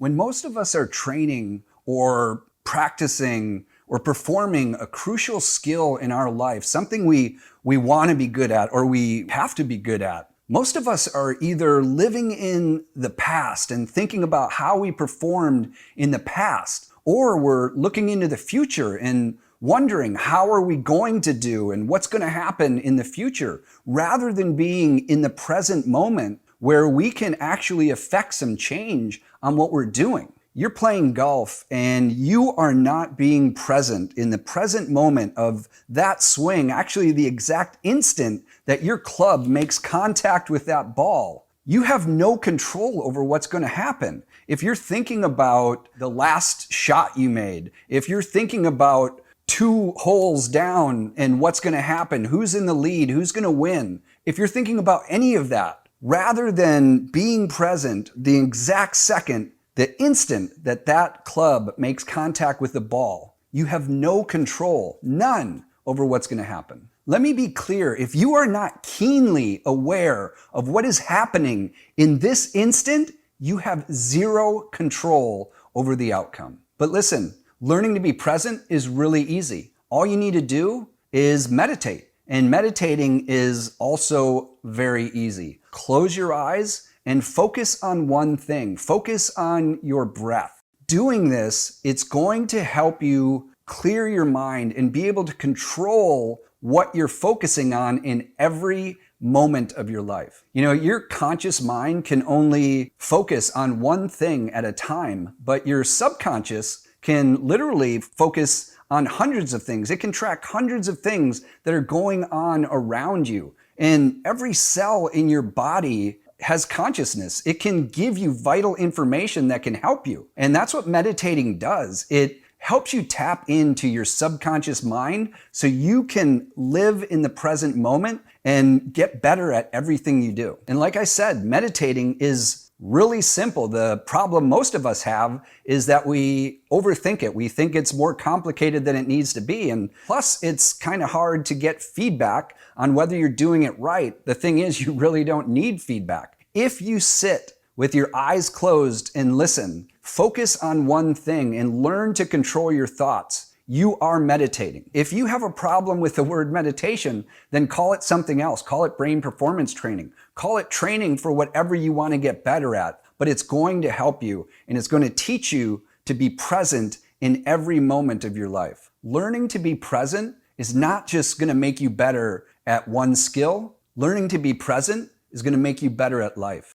When most of us are training or practicing or performing a crucial skill in our life, something we want to be good at or we have to be good at, most of us are either living in the past and thinking about how we performed in the past, or we're looking into the future and wondering how are we going to do and what's going to happen in the future, rather than being in the present moment where we can actually affect some change on what we're doing. You're playing golf and you are not being present in the present moment of that swing, actually the exact instant that your club makes contact with that ball. You have no control over what's going to happen. If you're thinking about the last shot you made, if you're thinking about 2 holes down and what's going to happen, who's in the lead, who's going to win, if you're thinking about any of that, rather than being present the exact second, the instant that that club makes contact with the ball, you have no control, none, over what's going to happen. Let me be clear, if you are not keenly aware of what is happening in this instant, you have zero control over the outcome. But listen, learning to be present is really easy. All you need to do is meditate. And meditating is also very easy. Close your eyes and focus on one thing. Focus on your breath. Doing this, it's going to help you clear your mind and be able to control what you're focusing on in every moment of your life. You know, your conscious mind can only focus on one thing at a time, but your subconscious can literally focus on hundreds of things. It can track hundreds of things that are going on around you. And every cell in your body has consciousness. It can give you vital information that can help you. And that's what meditating does. It helps you tap into your subconscious mind so you can live in the present moment and get better at everything you do. And like I said, meditating is really simple. The problem most of us have is that we overthink it. We think it's more complicated than it needs to be. And plus, it's kind of hard to get feedback on whether you're doing it right. The thing is, you really don't need feedback. If you sit with your eyes closed and listen, focus on one thing and learn to control your thoughts, you are meditating. If you have a problem with the word meditation, then call it something else. Call it brain performance training. Call it training for whatever you want to get better at, but it's going to help you and it's going to teach you to be present in every moment of your life. Learning to be present is not just going to make you better at one skill. Learning to be present is going to make you better at life.